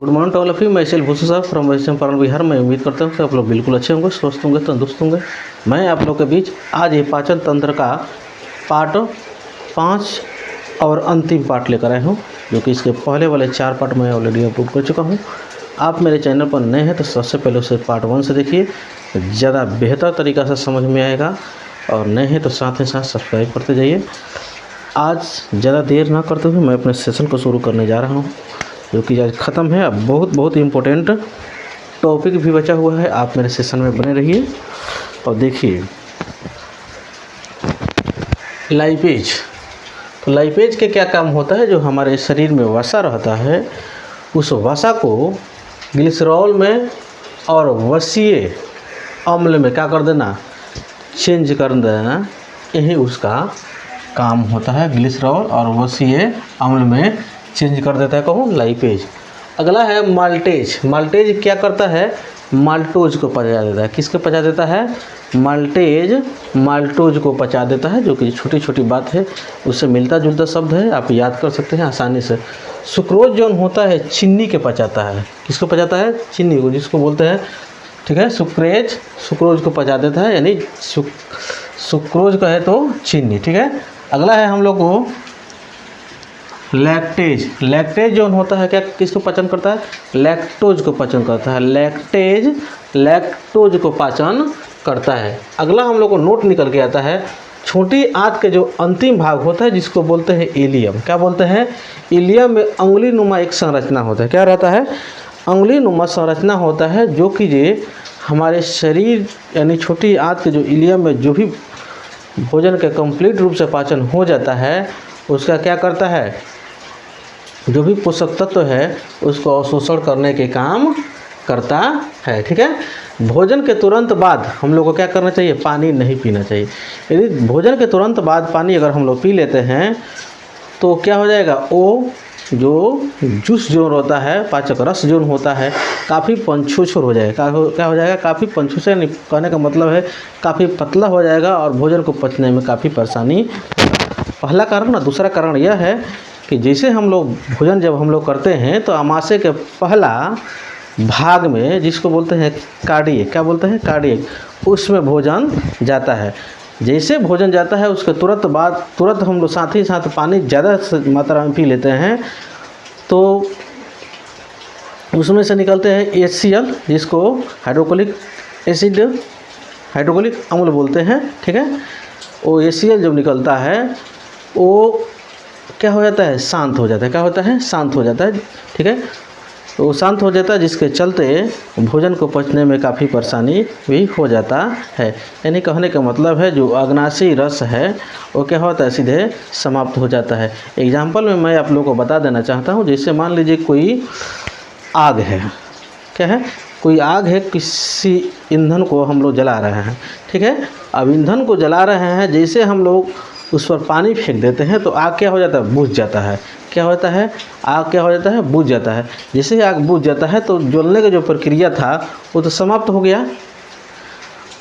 Good morning to all of you. मैं शैल भूषण साहब from वैश्यम पारण बिहार। मैं उम्मीद करता हूँ कि आप लोग बिल्कुल अच्छे होंगे, स्वस्थ होंगे, तंदुरुस्त होंगे। मैं आप लोग के बीच आज ये पाचन तंत्र का पार्ट 5 और अंतिम पार्ट लेकर आया हूँ, जो कि इसके पहले वाले 4 पार्ट मैं ऑलरेडी अपलोड कर चुका हूँ। आप मेरे चैनल पर नए हैं तो सबसे पहले उसे पार्ट 1 से देखिए, ज़्यादा बेहतर तरीक़ा से समझ में आएगा। और नए हैं तो साथ ही साथ सब्सक्राइब करते जाइए। आज ज़्यादा देर ना करते हुए मैं अपने सेशन को शुरू करने जा रहा हूँ, जो कि आज ख़त्म है। अब बहुत इम्पोर्टेंट टॉपिक भी बचा हुआ है। आप मेरे सेशन में बने रहिए और देखिए लाइपेज। तो लाइपेज के क्या काम होता है? जो हमारे शरीर में वसा रहता है, उस वसा को ग्लिसरॉल में और वसीय अम्ल में क्या कर देना, चेंज कर देना। यही उसका काम होता है। ग्लिसरॉल और वसीय अम्ल में चेंज कर देता है कौन? लाइपेज। अगला है माल्टेज। माल्टेज क्या करता है? माल्टोज को पचा देता है। किसको पचा देता है? माल्टेज माल्टोज को पचा देता है, जो कि छोटी छोटी बात है, उससे मिलता जुलता शब्द है, आप याद कर सकते हैं आसानी से। सुक्रोज जो होता है चीनी के पचाता है। किसको पचाता है? चीनी को, जिसको बोलते हैं, ठीक है, सुक्रोज को पचा देता है, यानी सुक्रोज का है तो चीनी, ठीक है। अगला है हम लोग को लैक्टेज। लैक्टेज जो होता है क्या, किसको पाचन करता है? लैक्टोज को पाचन करता है। लैक्टोज को पाचन करता है। अगला हम लोग को नोट निकल के आता है, छोटी आंत के जो अंतिम भाग होता है, जिसको बोलते हैं इलियम। क्या बोलते हैं? इलियम में अंगुली नुमा एक संरचना होता है। क्या रहता है? अंगुली नुमा संरचना होता है, जो कि ये हमारे शरीर यानी छोटी आंत के जो इलियम में जो भी भोजन के कंप्लीट रूप से पाचन हो जाता है, उसका क्या करता है? जो भी पोषक तत्व है उसको अवशोषण करने के काम करता है, ठीक है। भोजन के तुरंत बाद हम लोग को क्या करना चाहिए? पानी नहीं पीना चाहिए। यदि भोजन के तुरंत बाद पानी अगर हम लोग पी लेते हैं तो क्या हो जाएगा? वो जो जूस जो होता है, पाचक रस जो होता है, काफ़ी पंछुछुर हो जाएगा। क्या हो जाएगा? काफ़ी पंछुछुर। कहने का मतलब है काफ़ी पतला हो जाएगा और भोजन को पचने में काफ़ी परेशानी। पहला कारण ना। दूसरा कारण यह है कि जैसे हम लोग भोजन जब हम लोग करते हैं तो आमाशय के पहला भाग में, जिसको बोलते हैं कार्डियक, क्या बोलते हैं? कार्डियक, उसमें भोजन जाता है। जैसे भोजन जाता है उसके तुरंत हम लोग साथ ही साथ पानी ज़्यादा मात्रा में पी लेते हैं, तो उसमें से निकलते हैं HCl, जिसको हाइड्रोक्लोरिक अम्ल बोलते हैं, ठीक है। वो HCl जब निकलता है वो क्या हो जाता है? शांत हो जाता है। क्या होता है? शांत हो जाता है, ठीक है। तो वो शांत हो जाता है, जिसके चलते भोजन को पचने में काफ़ी परेशानी भी हो जाता है। यानी कहने का मतलब है जो अग्नाशयी रस है वो क्या होता है? सीधे समाप्त हो जाता है। एग्जाम्पल में मैं आप लोगों को बता देना चाहता हूँ। जैसे मान लीजिए कोई आग है, क्या है? कोई आग है, किसी ईंधन को हम लोग जला रहे हैं, ठीक है। अब ईंधन को जला रहे हैं, जैसे हम लोग उस पर पानी फेंक देते हैं तो आग क्या हो जाता है? बुझ जाता है। क्या होता है? आग क्या हो जाता है? बुझ जाता है। जैसे ही आग बुझ जाता है तो जलने का जो प्रक्रिया था वो तो समाप्त हो गया।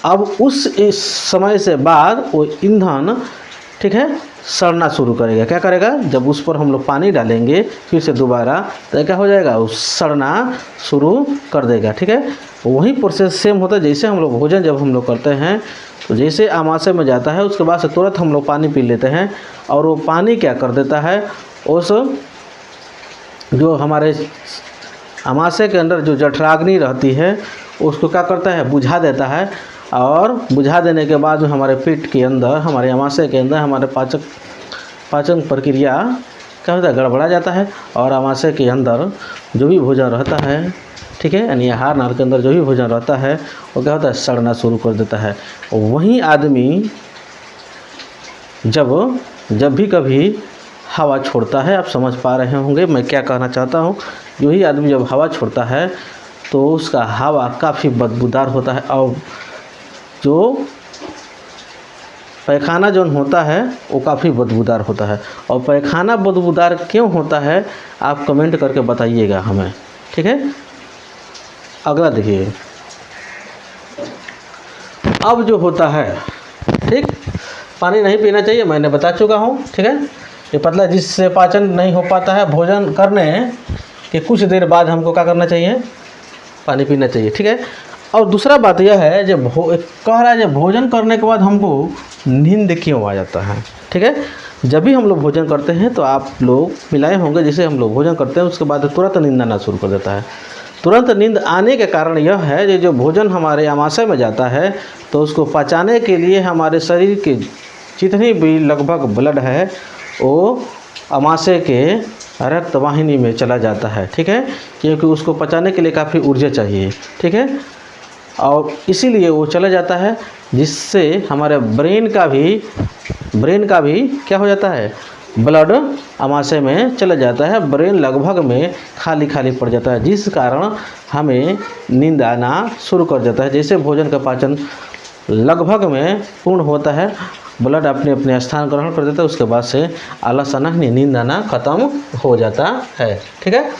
अब इस समय से बाद वो ईंधन, ठीक है, सड़ना शुरू करेगा। क्या करेगा? जब उस पर हम लोग पानी डालेंगे फिर से दोबारा, तो क्या हो जाएगा? वो सड़ना शुरू कर देगा, ठीक है। वही प्रोसेस सेम होता है। जैसे हम लोग भोजन जब हम लोग करते हैं तो जैसे आमाशय में जाता है, उसके बाद से तुरंत हम लोग पानी पी लेते हैं, और वो पानी क्या कर देता है? उस जो हमारे आमाशय के अंदर जो जठराग्नि रहती है उसको क्या करता है? बुझा देता है। और बुझा देने के बाद में हमारे पेट के अंदर, हमारे आमाशय के अंदर हमारे पाचन प्रक्रिया क्या होता है? गड़बड़ा जाता है। और आमाशय के अंदर जो भी भोजन रहता है, ठीक है, यानी आहार नाल के अंदर जो भी भोजन रहता है वो क्या होता है? सड़ना शुरू कर देता है। वहीं आदमी जब भी कभी हवा छोड़ता है, आप समझ पा रहे होंगे मैं क्या कहना चाहता हूँ। जो ही आदमी जब हवा छोड़ता है तो उसका हवा काफ़ी बदबूदार होता है, और जो पैखाना जो होता है वो काफ़ी बदबूदार होता है। और पैखाना बदबूदार क्यों होता है आप कमेंट करके बताइएगा हमें, ठीक है। अगला देखिए, अब जो होता है, ठीक, पानी नहीं पीना चाहिए, मैंने बता चुका हूँ, ठीक है। ये पतला जिससे पाचन नहीं हो पाता है भोजन करने, कि कुछ देर बाद हमको क्या करना चाहिए, पानी पीना चाहिए, ठीक है। और दूसरा बात यह है जब कह रहा है जब भोजन करने के बाद हमको नींद क्यों आ जाता है, ठीक है। जब भी हम लोग भोजन करते हैं तो आप लोग मिलाए होंगे, जैसे हम लोग भोजन करते हैं उसके बाद तुरंत नींद आना शुरू कर देता है। तुरंत नींद आने के कारण यह है कि जो भोजन हमारे आमाशय में जाता है तो उसको पचाने के लिए हमारे शरीर के जितनी भी लगभग ब्लड है वो आमाशय के रक्त वाहिनी में चला जाता है, ठीक है, क्योंकि उसको पचाने के लिए काफ़ी ऊर्जा चाहिए, ठीक है। और इसीलिए वो चला जाता है, जिससे हमारे ब्रेन का भी क्या हो जाता है, ब्लड आमाशय में चला जाता है, ब्रेन लगभग में खाली खाली पड़ जाता है, जिस कारण हमें नींद आना शुरू कर देता है। जैसे भोजन का पाचन लगभग में पूर्ण होता है, ब्लड अपने अपने स्थान ग्रहण कर देता है, उसके बाद से आलस आना, नींद आना खत्म हो जाता है, ठीक है।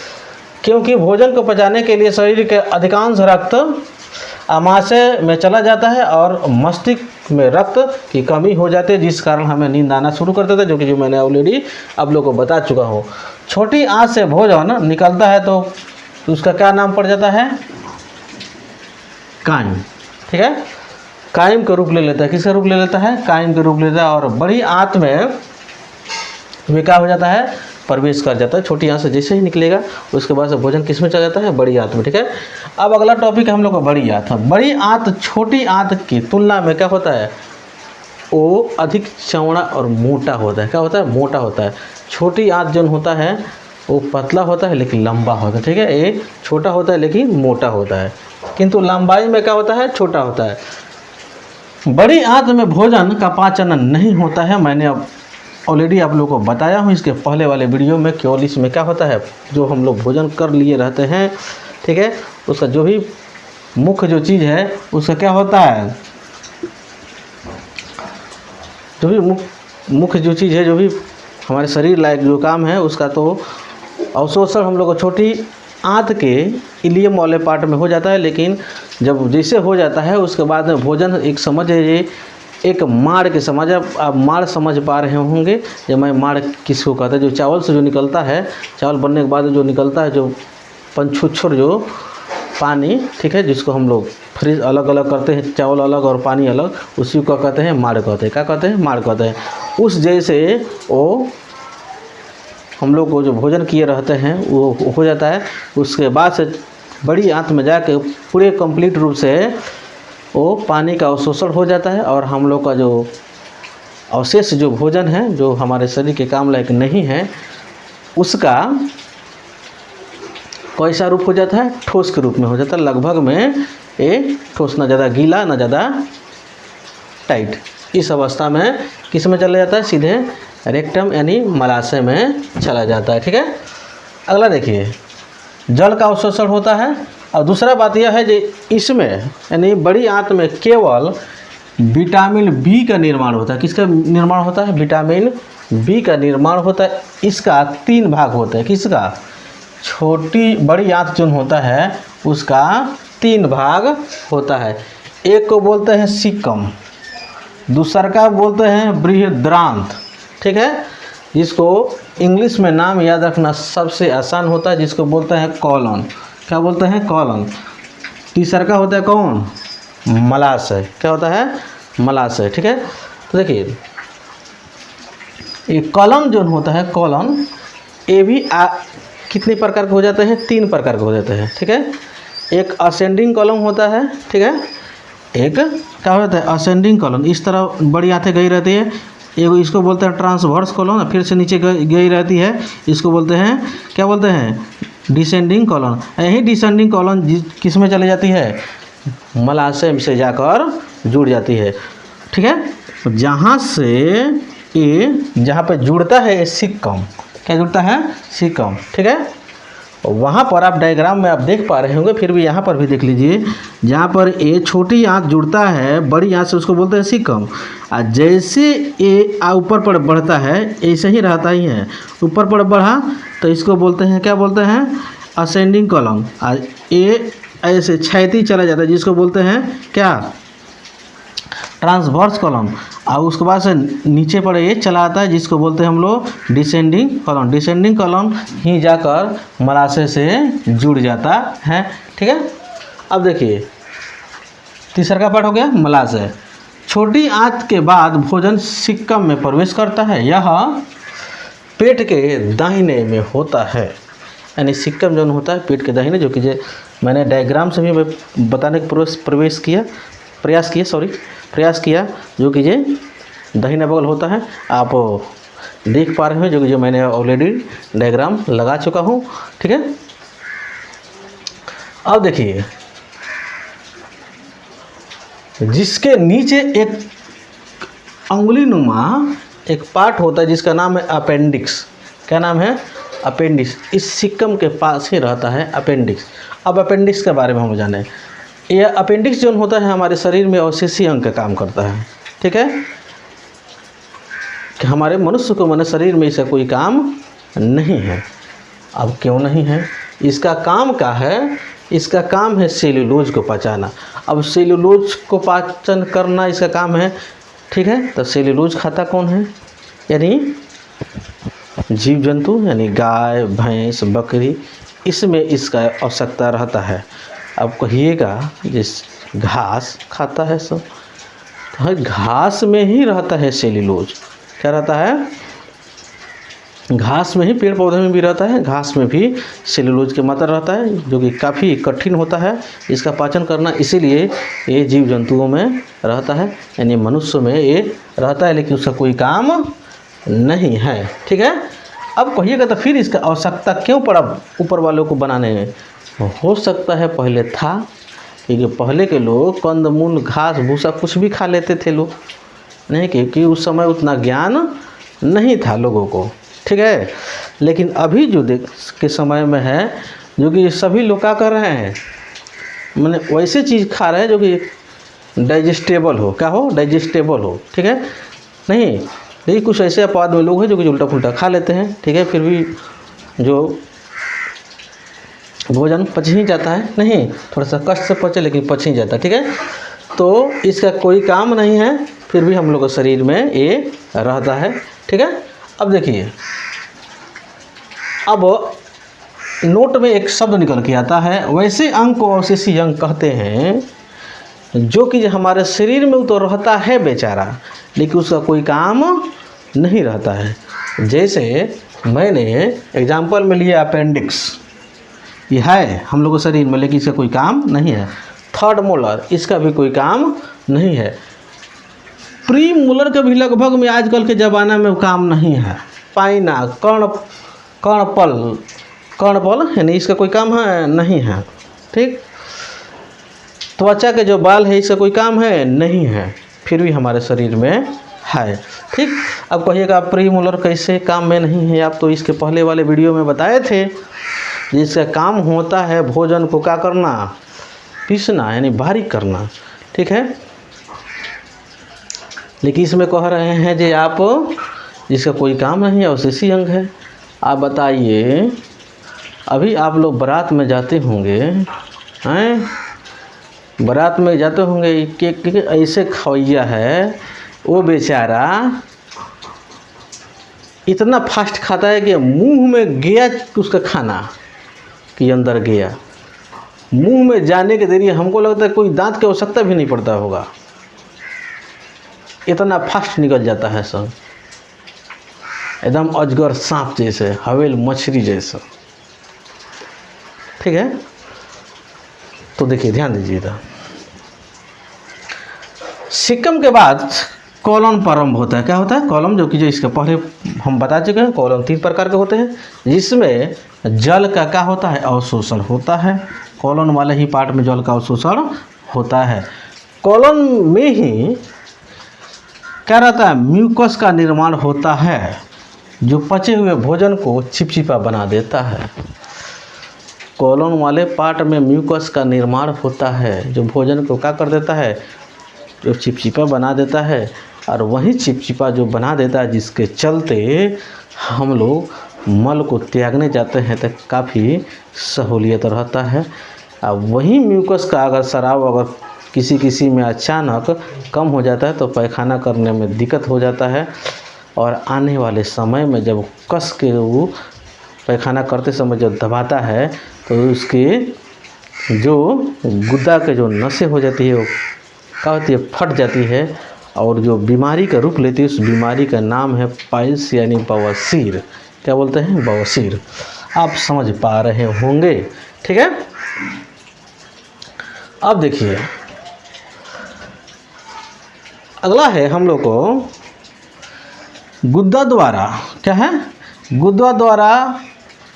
क्योंकि भोजन को पचाने के लिए शरीर के अधिकांश रक्त आमाशय में चला जाता है और मस्तिष्क में रक्त की कमी हो जाती है, जिस कारण हमें नींद आना शुरू कर देता है, जो मैंने ऑलरेडी आप लोगों को बता चुका हूँ। छोटी आंत से भोजन निकलता है तो उसका क्या नाम पड़ जाता है, काइम, ठीक है। काइम का रूप ले लेता है, किसका रूप ले लेता है, काइम का रूप लेता है। और बड़ी आंत में क्या हो जाता है, प्रवेश कर जाता है। छोटी आंत से जैसे ही निकलेगा उसके बाद से भोजन किस में चला जाता है, बड़ी आंत में, ठीक है। अब अगला टॉपिक है हम लोग का बड़ी आंत। बड़ी आंत छोटी आंत की तुलना में क्या होता है, वो अधिक चौड़ा और मोटा होता है। क्या होता है, मोटा होता है। छोटी आंत जो होता है वो पतला होता है लेकिन लंबा होता है, ठीक है। ये छोटा होता है लेकिन मोटा होता है, किंतु लंबाई में क्या होता है, छोटा होता है। बड़ी आंत में भोजन का पाचन नहीं होता है। मैंने अब ऑलरेडी आप लोगों को बताया हूँ इसके पहले वाले वीडियो में, केवल इसमें क्या होता है, जो हम लोग भोजन कर लिए रहते हैं, ठीक है, उसका जो भी मुख्य जो चीज़ है उसका क्या होता है, जो भी मुख्य जो चीज़ है, जो भी हमारे शरीर लायक जो काम है उसका तो अवशोषण हम लोग को छोटी आंत के इलियम वाले पार्ट में हो जाता है। लेकिन जब जैसे हो जाता है उसके बाद में भोजन एक समझिए एक माड़ के समझ, आप माड़ समझ पा रहे होंगे। जो मैं माड़ किसको कहते हैं, जो चावल से जो निकलता है, चावल बनने के बाद जो निकलता है, जो पंछुच्छर जो पानी, ठीक है, जिसको हम लोग फ्रिज अलग अलग करते हैं, चावल अलग और पानी अलग, उसी को कहते हैं माड़ कहते हैं। क्या कहते हैं, माड़ कहते हैं। उस जैसे वो हम लोग को जो भोजन किए रहते हैं वो हो जाता है। उसके बाद से बड़ी आंत में जाके पूरे कंप्लीट रूप से वो पानी का अवशोषण हो जाता है और हम लोग का जो अवशेष जो भोजन है, जो हमारे शरीर के काम लायक नहीं है, उसका कैसा रूप हो जाता है, ठोस के रूप में हो जाता है। लगभग में एक ठोस, ना ज़्यादा गीला ना ज़्यादा टाइट। इस अवस्था में किस में चला जाता है, सीधे रेक्टम यानी मलाशय में चला जाता है, ठीक है। अगला देखिए, जल का अवशोषण होता है। और दूसरा बात यह है कि इसमें यानी बड़ी आंत में केवल विटामिन बी का निर्माण होता है। किसका निर्माण होता है, विटामिन बी का निर्माण होता है। इसका 3 भाग होते हैं। किसका, छोटी बड़ी आंत जो होता है उसका 3 भाग होता है। एक को बोलते हैं सिकम, दूसरा का बोलते हैं बृहद्रांत, ठीक है, जिसको इंग्लिश में नाम याद रखना सबसे आसान होता है, जिसको बोलते हैं कॉलन। क्या बोलते हैं, कॉलन। तीसरा का होता है कौन, मलाशय। क्या होता है, मलाशय, ठीक है। तो देखिए ये कॉलन जो होता है, कॉलन, ये भी कितने प्रकार के हो जाते हैं, 3 प्रकार के हो जाते हैं, ठीक है। एक असेंडिंग कॉलम होता है, ठीक है। एक क्या होता है, असेंडिंग कॉलम, इस तरह बड़ी आंतें गई रहती है। एक इसको बोलते हैं ट्रांसवर्स कॉलम, फिर से नीचे गई रहती है, इसको बोलते हैं, क्या बोलते हैं, डिसेंडिंग कॉलम। यही डिसेंडिंग कॉलम किस में चली जाती है, मलाशय से जाकर जुड़ जाती है, ठीक है। जहाँ से ये जहाँ पे जुड़ता है ये सिक्कम, क्या जुड़ता है, सिक्कम, ठीक है। वहाँ पर आप डायग्राम में आप देख पा रहे होंगे, फिर भी यहाँ पर भी देख लीजिए, जहाँ पर ये छोटी आंत जुड़ता है बड़ी आंत से, उसको बोलते हैं सिक्कम। और जैसे ये ऊपर पर बढ़ता है, ऐसे ही रहता ही है, ऊपर पर बढ़ा तो इसको बोलते हैं, क्या बोलते हैं, असेंडिंग कॉलम। और ये ऐसे क्षैतिज चला जाता है, जिसको बोलते हैं क्या, ट्रांसवर्स कॉलम, और उसके बाद से नीचे पर ये चला आता है जिसको बोलते हैं हम लोग डिसेंडिंग कॉलम। डिसेंडिंग कॉलम ही जाकर मलाशय से जुड़ जाता है। ठीक है, अब देखिए तीसरा का पार्ट हो गया मलाशय। छोटी आंत के बाद भोजन सिक्कम में प्रवेश करता है, यह पेट के दाहिने में होता है। यानी सिक्कम जो होता है पेट के दाहिने, जो कि मैंने डायग्राम से भी मैं बताने का प्रयास किया, जो कि ये दाहिना बगल होता है। आप देख पा रहे हो जो कि मैंने ऑलरेडी डायग्राम लगा चुका हूँ। ठीक है, अब देखिए जिसके नीचे एक अंगुली नुमा एक पार्ट होता है जिसका नाम है अपेंडिक्स। क्या नाम है? अपेंडिक्स। इस सिक्कम के पास ही रहता है अपेंडिक्स। अब अपेंडिक्स के बारे में हम जानें। यह अपेंडिक्स जो होता है हमारे शरीर में अवशेषीय अंग का काम करता है। ठीक है, कि हमारे मनुष्य को माने शरीर में इसका कोई काम नहीं है। अब क्यों नहीं है? इसका काम क्या है? इसका काम है सेल्यूलोज को पचाना। अब सेल्यूलोज को पाचन करना इसका काम है। ठीक है, तो सेल्यूलोज खाता कौन है? यानी जीव जंतु, यानी गाय, भैंस, बकरी, इसमें इसका आवश्यकता रहता है। अब कहिएगा जिस घास खाता है सब, तो घास में ही रहता है सेल्यूलोज। क्या रहता है? घास में ही, पेड़ पौधे में भी रहता है, घास में भी सेल्यूलोज की मात्रा रहता है, जो कि काफ़ी कठिन होता है इसका पाचन करना। इसीलिए ये जीव जंतुओं में रहता है, यानी मनुष्य में ये रहता है, लेकिन उसका कोई काम नहीं है। ठीक है, अब कहिएगा तो फिर इसका आवश्यकता क्यों पड़ा ऊपर वालों को बनाने में? हो सकता है पहले था, क्योंकि पहले के लोग कंदमूल, घास भूसा कुछ भी खा लेते थे लोग, नहीं, क्योंकि उस समय उतना ज्ञान नहीं था लोगों को। ठीक है, लेकिन अभी जो के समय में है, जो कि सभी लोग क्या कर रहे हैं, मैंने वैसे चीज़ खा रहे हैं जो कि डाइजेस्टेबल हो। क्या हो? डाइजेस्टेबल हो। ठीक है, नहीं, यही कुछ ऐसे अपवाद में लोग हैं जो कि उल्टा पुल्टा खा लेते हैं। ठीक है, फिर भी जो भोजन पच ही जाता है, नहीं थोड़ा सा कष्ट से पचे लेकिन पच ही जाता है। ठीक है, तो इसका कोई काम नहीं है, फिर भी हम लोग के शरीर में ये रहता है। ठीक है, अब देखिए, अब नोट में एक शब्द निकल के आता है, वैसे अंग को अवशेषीय अंग कहते हैं, जो कि हमारे शरीर में तो रहता है बेचारा, लेकिन उसका कोई काम नहीं रहता है। जैसे मैंने एग्जाम्पल में लिया अपेंडिक्स, ये है हम लोग के शरीर में, लेकिन इसका कोई काम नहीं है। थर्ड मोलर, इसका भी कोई काम नहीं है। प्री मोलर का भी लगभग में आजकल के ज़माना में काम नहीं है। पाइना, कर्णपल, यानी इसका कोई काम है नहीं है। ठीक, त्वचा के जो बाल है इसका कोई काम है नहीं है, फिर भी हमारे शरीर में है। ठीक, अब कहिएगा प्री मोलर कैसे काम में नहीं है? आप तो इसके पहले वाले वीडियो में बताए थे, जिसका काम होता है भोजन को क्या करना? पीसना, यानी बारीक करना। ठीक है, लेकिन इसमें कह रहे हैं कि आप जिसका कोई काम नहीं है, अवशेषीय अंग है। आप बताइए, अभी आप लोग बारात में जाते होंगे, हैं, बारात में जाते होंगे, कि ऐसे खवैया है वो बेचारा इतना फास्ट खाता है कि मुंह में गया उसका खाना कि अंदर गया, मुंह में जाने के देरी हमको लगता है कोई दांत की आवश्यकता भी नहीं पड़ता होगा, इतना फास्ट निकल जाता है सब, एकदम अजगर सांप जैसे, हवेल मछली जैसा। ठीक है, तो देखिए ध्यान दीजिएगा, सिक्कम के बाद कॉलम प्रारंभ होता है। क्या होता है? कॉलम, जो कि जो इसके पहले हम बता चुके हैं, कॉलम 3 प्रकार के होते हैं, जिसमें जल का क्या होता है? अवशोषण होता है। कॉलम वाले ही पार्ट में जल का अवशोषण होता है। कॉलम में ही क्या रहता है? म्यूकस का निर्माण होता है, जो पचे हुए भोजन को चिपचिपा बना देता है। कॉलम वाले पार्ट में म्यूकस का निर्माण होता है, जो भोजन को क्या कर देता है? जो चिपचिपा बना देता है। और वही चिपचिपा जो बना देता है, जिसके चलते हम लोग मल को त्यागने जाते हैं तो काफ़ी सहूलियत रहता है। और वही म्यूकस का अगर स्राव अगर किसी किसी में अचानक कम हो जाता है तो पैखाना करने में दिक्कत हो जाता है, और आने वाले समय में जब कस के वो पैखाना करते समय जब दबाता है तो उसके जो गुद्दा के जो नसें हो जाती है वो क्या होती है, फट जाती है, और जो बीमारी का रूप लेती है उस बीमारी का नाम है पाइल्स यानी बवासीर। क्या बोलते हैं, बवासीर। आप समझ पा रहे होंगे, ठीक है। अब देखिए अगला है हम लोग को गुद्दा द्वारा, क्या है, गुद्दा द्वारा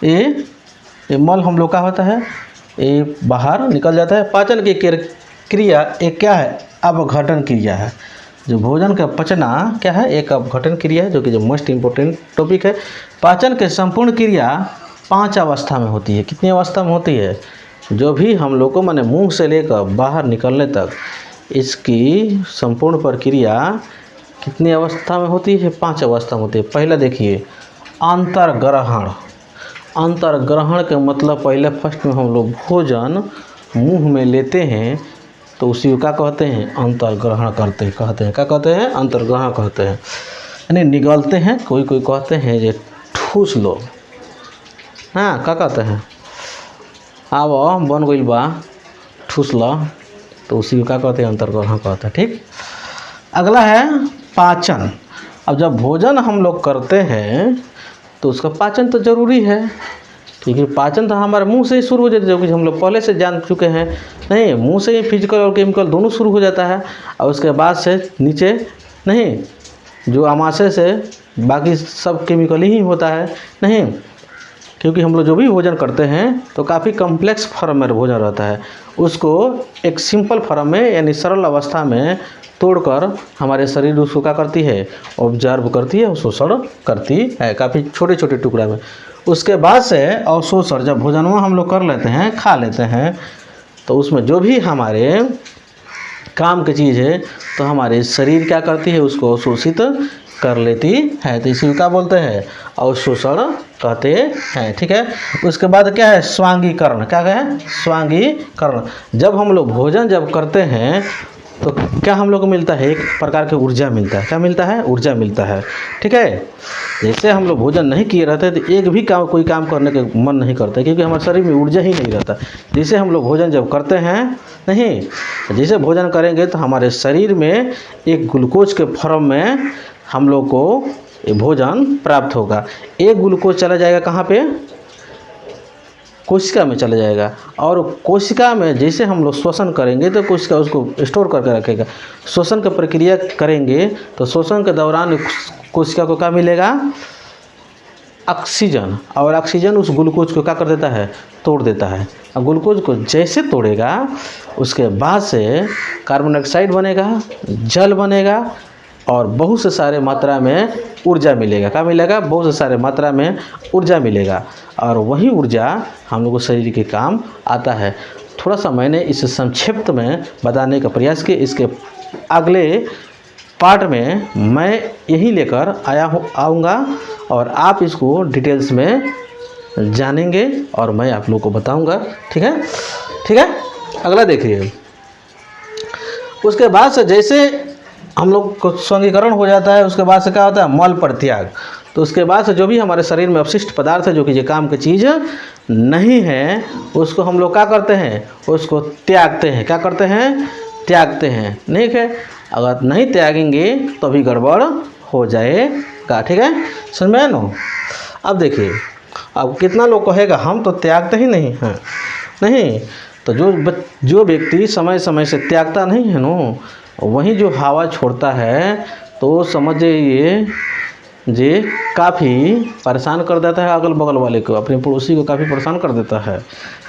ये मल हम लोग का होता है, ये बाहर निकल जाता है। पाचन की क्रिया एक क्या है, अपघटन क्रिया है। जो भोजन का पचना क्या है, एक अपघटन क्रिया है, जो कि जो मोस्ट इम्पोर्टेंट टॉपिक है। पाचन के संपूर्ण क्रिया 5 अवस्था में होती है। कितनी अवस्था में होती है, जो भी हम लोग को माने मुंह से लेकर बाहर निकलने तक इसकी संपूर्ण प्रक्रिया कितनी अवस्था में होती है, 5 अवस्था में होती है। पहला देखिए अंतर्ग्रहण। अंतर्ग्रहण के मतलब पहले फर्स्ट में हम लोग भोजन मुंह में लेते हैं तो उसी को क्या कहते हैं, अंतर्ग्रहण कहते हैं। क्या कहते हैं, अंतर्ग्रहण कहते हैं, यानी निगलते हैं। कोई कोई कहते हैं जे ठूस लो, हाँ क्या कहते हैं, आओ बन गइल बा ठूस लो, तो उसी को क्या कहते हैं, अंतर्ग्रहण कहते हैं, ठीक। अगला है पाचन। अब जब भोजन हम लोग करते हैं तो उसका पाचन तो ज़रूरी है, ठीक है। पाचन तो हमारे मुंह से ही शुरू हो जाता है, जो कि हम लोग पहले से जान चुके हैं। नहीं, मुंह से ही फिजिकल और केमिकल दोनों शुरू हो जाता है, और उसके बाद से नीचे नहीं, जो आमाशय से बाकी सब केमिकल ही होता है, नहीं, क्योंकि हम लोग जो भी भोजन करते हैं तो काफ़ी कम्प्लेक्स फॉर्म में भोजन रहता है। उसको एक सिंपल फॉर्म में यानी सरल अवस्था में तोड़कर हमारे शरीर उसको क्या करती है, ऑब्जर्व करती है, शोषण करती है, काफ़ी छोटे छोटे टुकड़ा में। उसके बाद से अवशोषण, जब भोजन हम लोग कर लेते हैं, खा लेते हैं, तो उसमें जो भी हमारे काम की चीज़ है तो हमारे शरीर क्या करती है, उसको अवशोषित कर लेती है। तो इसी को क्या बोलते हैं, अवशोषण कहते हैं, ठीक है। उसके बाद क्या है, स्वांगीकरण। क्या है, स्वांगीकरण। जब हम लोग भोजन जब करते हैं तो क्या हम लोग को मिलता है, एक प्रकार की ऊर्जा मिलता है। क्या मिलता है, ऊर्जा मिलता है, ठीक है। जैसे हम लोग भोजन नहीं किए रहते तो एक भी काम, कोई काम करने का मन नहीं करता, क्योंकि हमारे शरीर में ऊर्जा ही नहीं रहता। जैसे हम लोग भोजन जब करते हैं, नहीं, जैसे भोजन करेंगे तो हमारे शरीर में एक ग्लूकोज के फॉर्म में हम लोग को भोजन प्राप्त होगा। एक ग्लूकोज चला जाएगा कहाँ पे, कोशिका में चला जाएगा, और कोशिका में जैसे हम लोग श्वसन करेंगे तो कोशिका उसको स्टोर करके रखेगा। श्वसन की प्रक्रिया करेंगे तो श्वसन के दौरान कोशिका को क्या मिलेगा, ऑक्सीजन, और ऑक्सीजन उस ग्लूकोज को क्या कर देता है, तोड़ देता है। और ग्लूकोज को जैसे तोड़ेगा उसके बाद से कार्बन डाइऑक्साइड बनेगा, जल बनेगा, और बहुत से सारे मात्रा में ऊर्जा मिलेगा। क्या मिलेगा, बहुत से सारे मात्रा में ऊर्जा मिलेगा, और वही ऊर्जा हम लोग को शरीर के काम आता है। थोड़ा सा मैंने इसे संक्षिप्त में बताने का प्रयास किया। इसके अगले पार्ट में मैं यही लेकर आऊँगा, और आप इसको डिटेल्स में जानेंगे और मैं आप लोग को बताऊँगा, ठीक है, ठीक है। अगला देखिए, उसके बाद से जैसे हम लोग को स्वांगीकरण हो जाता है, उसके बाद से क्या होता है, मल परित्याग। तो उसके बाद से जो भी हमारे शरीर में अवशिष्ट पदार्थ है, जो कि ये काम की चीज़ नहीं है, उसको हम लोग क्या करते हैं, उसको त्यागते हैं। क्या करते हैं, त्यागते हैं, ठीक है। अगर नहीं त्यागेंगे तो अभी गड़बड़ हो जाएगा, ठीक है, समझ में आया ना। अब देखिए, अब कितना लोग कहेगा हम तो त्यागते ही नहीं हैं, नहीं, तो जो व्यक्ति समय समय से त्यागता नहीं है ना, वहीं जो हवा छोड़ता है तो समझिए ये काफ़ी परेशान कर देता है, अगल बगल वाले को, अपने पड़ोसी को काफ़ी परेशान कर देता है,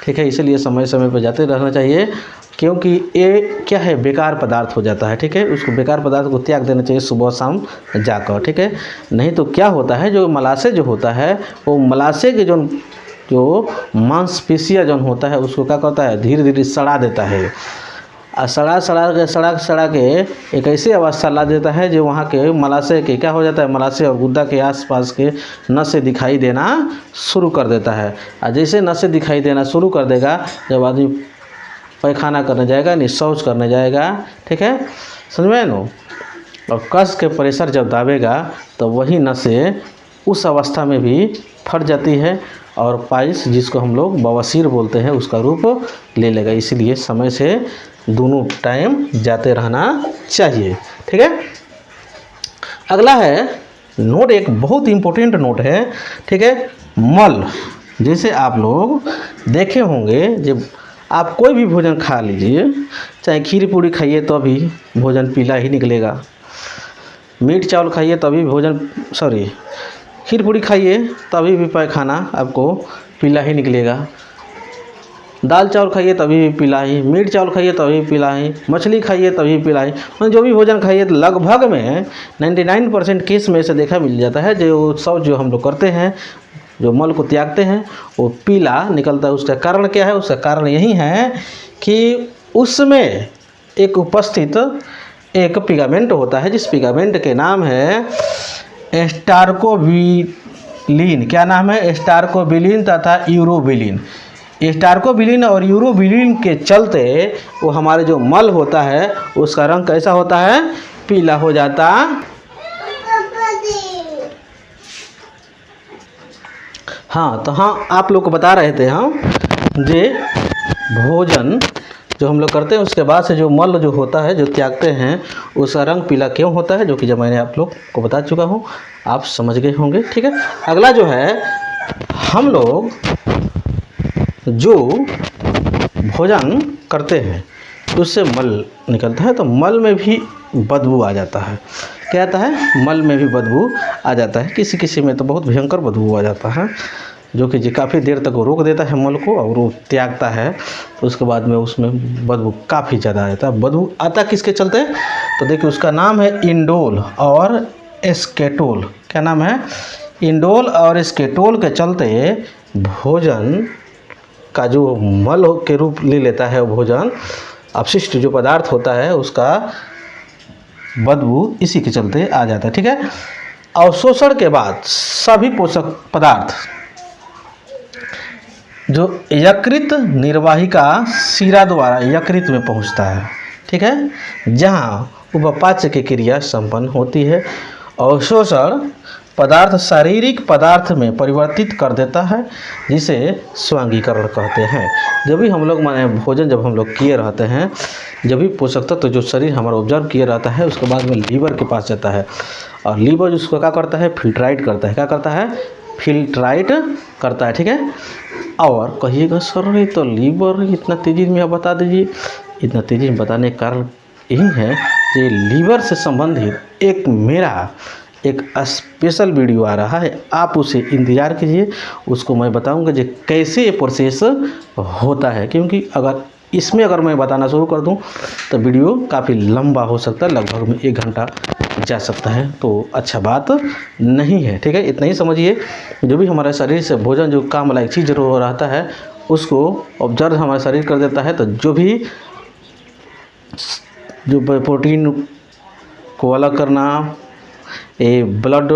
ठीक है। इसलिए समय समय पर जाते रहना चाहिए, क्योंकि ये क्या है, बेकार पदार्थ हो जाता है, ठीक है। उसको बेकार पदार्थ को त्याग देना चाहिए सुबह शाम जाकर, ठीक है। नहीं तो क्या होता है, जो मलाशय जो होता है वो मलाशय के जो मांसपेशियाँ जो होता है उसको क्या करता है, धीरे धीरे सड़ा देता है, और सड़ा के एक ऐसी अवस्था ला देता है जो वहाँ के मलाशय के क्या हो जाता है, मलाशय और गुद्दा के आसपास के नसें दिखाई देना शुरू कर देता है। और जैसे नसें दिखाई देना शुरू कर देगा, जब आदमी पैखाना करने जाएगा, नहीं शौच करने जाएगा, ठीक है, समझ में नो। और कस के प्रेशर जब दाबेगा तो वही नसें उस अवस्था में भी फट जाती है और पाइल्स, जिसको हम लोग बवासीर बोलते हैं, उसका रूप ले लेगा। इसीलिए समय से दोनों टाइम जाते रहना चाहिए, ठीक है। अगला है नोट, एक बहुत इम्पोर्टेंट नोट है, ठीक है, मल। जैसे आप लोग देखे होंगे, जब आप कोई भी भोजन खा लीजिए, चाहे खीर पूड़ी खाइए तो भी भोजन पीला ही निकलेगा, मीट चावल खाइए तभी भोजन खीर पूड़ी खाइए तभी भी पैखाना आपको पीला ही निकलेगा, दाल चावल खाइए तभी भी पीला ही, मीट चावल खाइए तभी पीला ही, मछली खाइए तभी पीला ही, मतलब जो भी भोजन खाइए तो लगभग में 99% केस में से देखा मिल जाता है जो शौच जो हम लोग करते हैं, जो मल को त्यागते हैं, वो पीला निकलता है। उसका कारण क्या है? उसका कारण यही है कि उसमें एक उपस्थित एक पिगामेंट होता है, जिस पिगामेंट के नाम है स्टार्कोबिलिन। क्या नाम है? स्टार्कोबिलिन तथा यूरोबिलिन। स्टार्कोबिलिन और यूरोबिलिन के चलते वो हमारे जो मल होता है उसका रंग कैसा होता है? पीला हो जाता। हाँ, तो हाँ आप लोग को बता रहे थे हम जे भोजन जो हम लोग करते हैं उसके बाद से जो मल जो होता है, जो त्यागते हैं, उसका रंग पीला क्यों होता है, जो कि जब मैंने आप लोग को बता चुका हूँ, आप समझ गए होंगे, ठीक है। अगला जो है, हम लोग जो भोजन करते हैं उससे मल निकलता है, तो मल में भी बदबू आ जाता है। क्या आता है? मल में भी बदबू आ जाता है। किसी किसी में तो बहुत भयंकर बदबू आ जाता है, जो कि काफ़ी देर तक वो रोक देता है मल को और वो त्यागता है, तो उसके बाद में उसमें बदबू काफ़ी ज़्यादा आ जाता है। बदबू आता किसके चलते? तो देखिए उसका नाम है इंडोल और एस्केटोल। क्या नाम है? इंडोल और एस्केटोल के चलते भोजन का जो मल के रूप ले लेता है, भोजन अपशिष्ट जो पदार्थ होता है उसका बदबू इसी के चलते आ जाता है, ठीक है। अवशोषण के बाद सभी पोषक पदार्थ जो यकृत निर्वाहिका शिरा द्वारा यकृत में पहुंचता है, ठीक है, जहां उपपाच्य की क्रिया संपन्न होती है। अवशोषण पदार्थ शारीरिक पदार्थ में परिवर्तित कर देता है, जिसे स्वांगीकरण कहते हैं। जब भी हम लोग माने भोजन जब हम लोग किए रहते हैं, जब भी पोषक तत्व जो शरीर हमारा ऑब्जर्व किए रहता है, उसके बाद में लीवर के पास जाता है और लीवर उसको क्या करता है? फिल्ट्राइट करता है। क्या करता है? फिल्ट्राइट करता है, ठीक है। और कहिएगा सर ये तो लीवर इतना तेज़ी में आप बता दीजिए। इतना तेज़ी में बताने का कारण यही है कि लीवर से संबंधित एक मेरा एक स्पेशल वीडियो आ रहा है, आप उसे इंतज़ार कीजिए। उसको मैं बताऊंगा कि कैसे ये प्रोसेस होता है, क्योंकि अगर मैं बताना शुरू कर दूं तो वीडियो काफ़ी लंबा हो सकता है, लगभग में 1 घंटा जा सकता है, तो अच्छा बात नहीं है, ठीक है। इतना ही समझिए, जो भी हमारे शरीर से भोजन जो काम लायक चीज़ जो रहता है उसको ऑब्जर्व हमारा शरीर कर देता है, तो जो प्रोटीन को अलग करना, ये ब्लड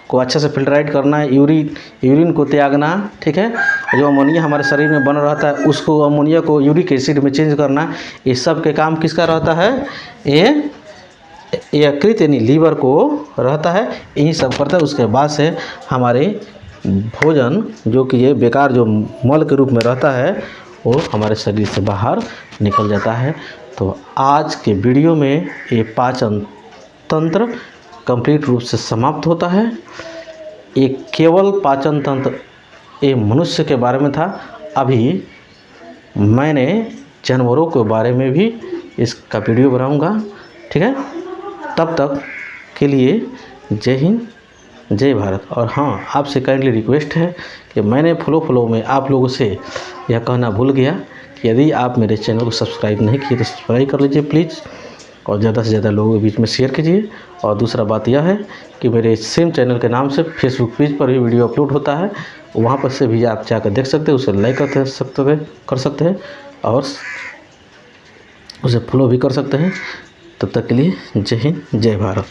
को अच्छे से फिल्टराइट करना, यूरिन को त्यागना, ठीक है। जो अमोनिया हमारे शरीर में बन रहता है उसको अमोनिया को यूरिक एसिड में चेंज करना, ये सब के काम किसका रहता है? ये यकृत यानी लीवर को रहता है, यही सब करता है। उसके बाद से हमारे भोजन जो कि ये बेकार जो मल के रूप में रहता है वो हमारे शरीर से बाहर निकल जाता है। तो आज के वीडियो में ये पाचन तंत्र कंप्लीट रूप से समाप्त होता है। एक केवल पाचन तंत्र ये मनुष्य के बारे में था। अभी मैंने जानवरों के बारे में भी इसका वीडियो बनाऊंगा, ठीक है। तब तक के लिए जय हिंद, जय भारत। और हाँ, आपसे काइंडली रिक्वेस्ट है कि मैंने फ्लो में आप लोगों से यह कहना भूल गया कि यदि आप मेरे चैनल को सब्सक्राइब नहीं किए तो सब्सक्राइब कर लीजिए प्लीज़, और ज़्यादा से ज़्यादा लोगों के बीच में शेयर कीजिए। और दूसरा बात यह है कि मेरे सेम चैनल के नाम से फेसबुक पेज पर भी वीडियो अपलोड होता है, वहाँ पर से भी आप जाकर देख सकते हैं, उसे लाइक कर सकते हैं और उसे फॉलो भी कर सकते हैं। तब तक के लिए जय हिंद, जय भारत।